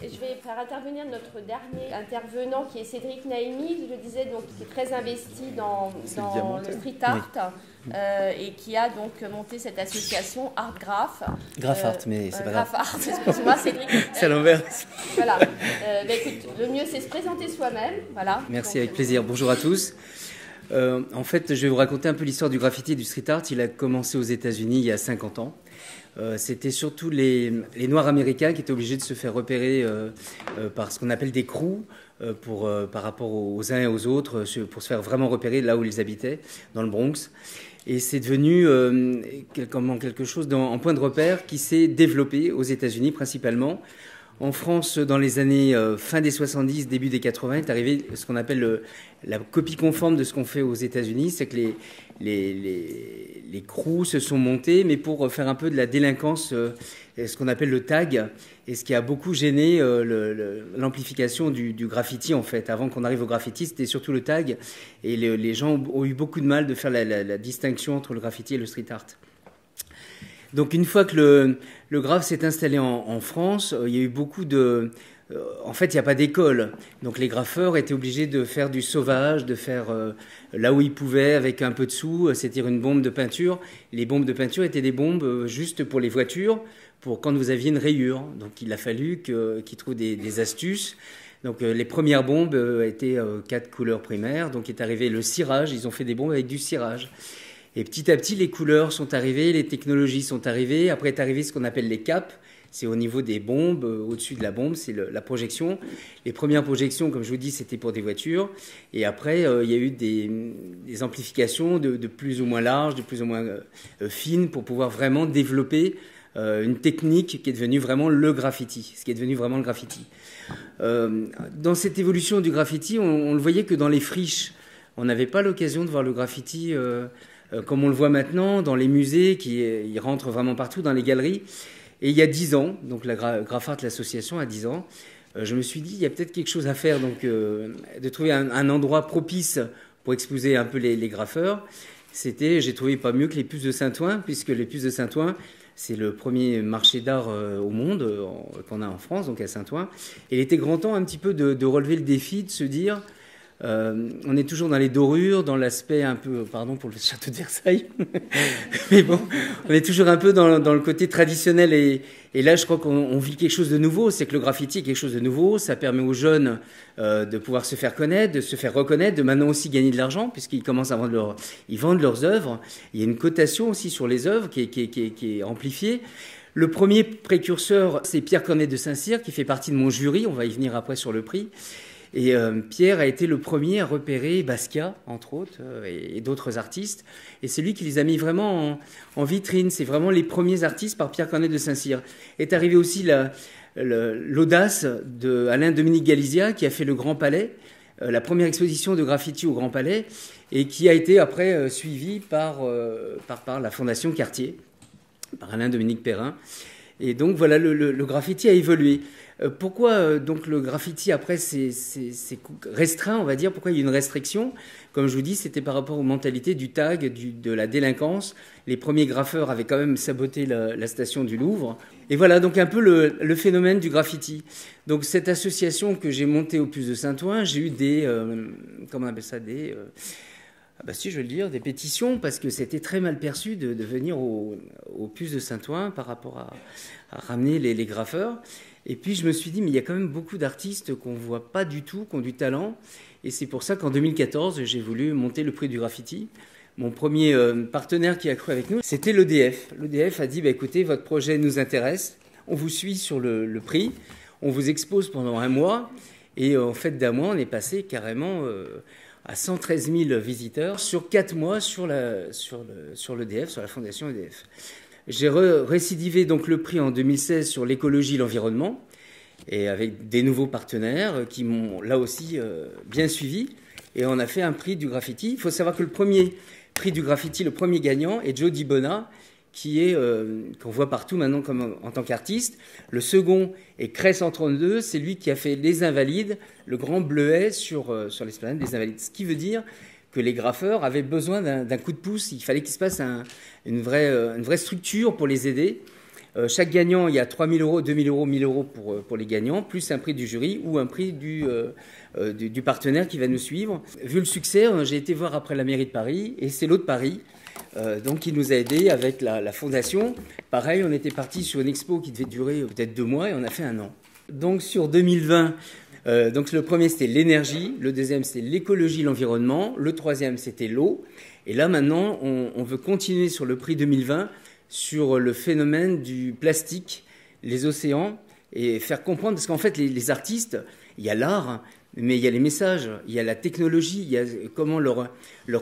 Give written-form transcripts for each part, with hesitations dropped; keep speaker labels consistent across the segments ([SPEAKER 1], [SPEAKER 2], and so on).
[SPEAKER 1] Je vais faire intervenir notre dernier intervenant qui est Cédric Naimi, je le disais, donc, qui est très investi dans le street art, oui. Et qui a donc monté cette association Art Graph.
[SPEAKER 2] Graph Art, mais c'est pas grave.
[SPEAKER 1] Graph Art, excuse-moi Cédric.
[SPEAKER 2] C'est à l'envers.
[SPEAKER 1] Voilà. Écoute, le mieux c'est se présenter soi-même. Voilà.
[SPEAKER 2] Merci, donc, avec plaisir. Bonjour à tous. En fait, je vais vous raconter un peu l'histoire du graffiti et du street art. Il a commencé aux États-Unis il y a 50 ans. C'était surtout les Noirs américains qui étaient obligés de se faire repérer par ce qu'on appelle des crews par rapport aux uns et aux autres, pour se faire vraiment repérer là où ils habitaient, dans le Bronx. Et c'est devenu quelque chose en point de repère qui s'est développé aux États-Unis principalement. En France, dans les années fin des 70, début des 80, est arrivé ce qu'on appelle la copie conforme de ce qu'on fait aux États-Unis. C'est que les crews se sont montés, mais pour faire un peu de la délinquance, ce qu'on appelle le tag, et ce qui a beaucoup gêné l'amplification du graffiti, en fait. Avant qu'on arrive au graffiti, c'était surtout le tag, et les gens ont eu beaucoup de mal de faire la distinction entre le graffiti et le street art. Donc une fois que le graphe s'est installé en France, il y a eu beaucoup de... en fait, il n'y a pas d'école. Donc les graffeurs étaient obligés de faire du sauvage, de faire là où ils pouvaient avec un peu de sous, c'est-à-dire une bombe de peinture. Les bombes de peinture étaient des bombes juste pour les voitures, pour quand vous aviez une rayure. Donc il a fallu qu'ils trouvent des astuces. Donc les premières bombes étaient 4 couleurs primaires. Donc est arrivé le cirage, ils ont fait des bombes avec du cirage. Et petit à petit, les couleurs sont arrivées, les technologies sont arrivées. Après est arrivé ce qu'on appelle les caps. C'est au niveau des bombes, au-dessus de la bombe, c'est la projection. Les premières projections, comme je vous dis, c'était pour des voitures. Et après, il y a eu des amplifications de plus ou moins larges, de plus ou moins fines, pour pouvoir vraiment développer une technique qui est devenue vraiment le graffiti, ce qui est devenu vraiment le graffiti. Dans cette évolution du graffiti, on le voyait que dans les friches, on n'avait pas l'occasion de voir le graffiti... comme on le voit maintenant dans les musées, il rentre vraiment partout, dans les galeries. Et il y a 10 ans, donc la Graph Art, l'association, a 10 ans, je me suis dit, il y a peut-être quelque chose à faire, donc de trouver un endroit propice pour exposer un peu les graffeurs. J'ai trouvé pas mieux que les Puces de Saint-Ouen, puisque les Puces de Saint-Ouen, c'est le premier marché d'art au monde qu'on a en France, donc à Saint-Ouen. Et il était grand temps un petit peu de relever le défi, de se dire... on est toujours dans les dorures, dans l'aspect un peu, pardon pour le château de Versailles, mais bon, on est toujours un peu dans le côté traditionnel et là je crois qu'on vit quelque chose de nouveau, c'est que le graffiti est quelque chose de nouveau, ça permet aux jeunes de pouvoir se faire connaître, de se faire reconnaître, de maintenant aussi gagner de l'argent puisqu'ils commencent à vendre ils vendent leurs œuvres, il y a une cotation aussi sur les œuvres qui est amplifiée. Le premier précurseur, c'est Pierre Cornet de Saint-Cyr qui fait partie de mon jury, on va y venir après sur le prix. Et Pierre a été le premier à repérer Basquiat, entre autres, et d'autres artistes. Et c'est lui qui les a mis vraiment en vitrine. C'est vraiment les premiers artistes par Pierre Cornet de Saint-Cyr. Est arrivé aussi l'audace d'Alain Dominique Galizia, qui a fait le Grand Palais, la première exposition de graffiti au Grand Palais, et qui a été après suivie par la Fondation Cartier, par Alain Dominique Perrin. Et donc voilà, le graffiti a évolué. Pourquoi donc le graffiti après c'est restreint, on va dire? Pourquoi il y a une restriction? Comme je vous dis, c'était par rapport aux mentalités du tag, de la délinquance. Les premiers graffeurs avaient quand même saboté la station du Louvre. Et voilà donc un peu le phénomène du graffiti. Donc cette association que j'ai montée aux Puces de Saint-Ouen, j'ai eu comment on appelle ça, si je veux le dire, des pétitions, parce que c'était très mal perçu de venir aux Puces de Saint-Ouen par rapport à ramener les graffeurs. Et puis je me suis dit, mais il y a quand même beaucoup d'artistes qu'on ne voit pas du tout, qui ont du talent. Et c'est pour ça qu'en 2014, j'ai voulu monter le prix du graffiti. Mon premier partenaire qui a cru avec nous, c'était l'EDF. L'EDF a dit, écoutez, votre projet nous intéresse, on vous suit sur le prix, on vous expose pendant 1 mois. Et en fait, d'un mois, on est passé carrément... à 113 000 visiteurs sur 4 mois sur l'EDF, sur la fondation EDF. J'ai récidivé donc le prix en 2016 sur l'écologie et l'environnement, et avec des nouveaux partenaires qui m'ont là aussi bien suivi, et on a fait un prix du graffiti. Il faut savoir que le premier prix du graffiti, le premier gagnant, est Joe Dibona, qu'on voit partout maintenant comme en tant qu'artiste. Le second est Cress 132, c'est lui qui a fait Les Invalides, le grand bleuet sur l'esplanade des Invalides. Ce qui veut dire que les graffeurs avaient besoin d'un coup de pouce, il fallait qu'il se passe une vraie structure pour les aider. Chaque gagnant, il y a 3 000 euros, 2 000 euros, 1 000 euros pour les gagnants, plus un prix du jury ou un prix du partenaire qui va nous suivre. Vu le succès, j'ai été voir après la mairie de Paris, et c'est l'autre Paris, donc qui nous a aidés avec la fondation. Pareil, on était parti sur une expo qui devait durer peut-être 2 mois, et on a fait 1 an. Donc sur 2020, donc le premier c'était l'énergie, le deuxième c'était l'écologie, l'environnement, le troisième c'était l'eau. Et là maintenant, on veut continuer sur le prix 2020 sur le phénomène du plastique, les océans, et faire comprendre, parce qu'en fait les artistes, il y a l'art, mais il y a les messages, il y a la technologie, il y a comment leur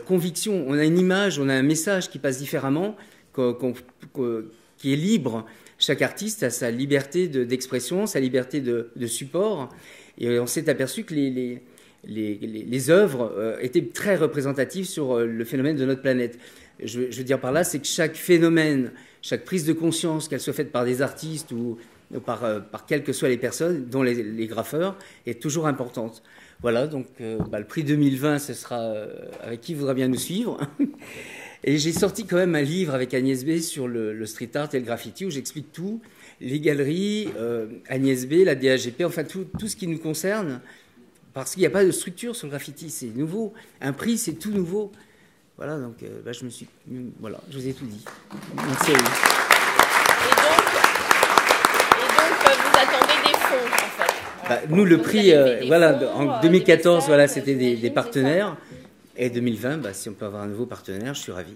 [SPEAKER 2] conviction. On a une image, on a un message qui passe différemment, qui est libre. Chaque artiste a sa liberté d'expression, sa liberté de support. Et on s'est aperçu que les œuvres étaient très représentatives sur le phénomène de notre planète. Je veux dire par là, c'est que chaque phénomène, chaque prise de conscience, qu'elle soit faite par des artistes ou par quelles que soient les personnes, dont les graffeurs, est toujours importante. Voilà, donc le prix 2020, ce sera avec qui voudra bien nous suivre. Et j'ai sorti quand même un livre avec Agnès B sur le street art et le graffiti, où j'explique tout, les galeries, Agnès B, la DAGP, enfin tout ce qui nous concerne, parce qu'il n'y a pas de structure sur le graffiti, c'est nouveau. Un prix, c'est tout nouveau. Voilà, donc je vous ai tout dit. Merci à vous.
[SPEAKER 1] Et donc vous attendez des fonds, en fait.
[SPEAKER 2] Nous, le prix, en 2014, c'était des partenaires. Et 2020, si on peut avoir un nouveau partenaire, je suis ravi.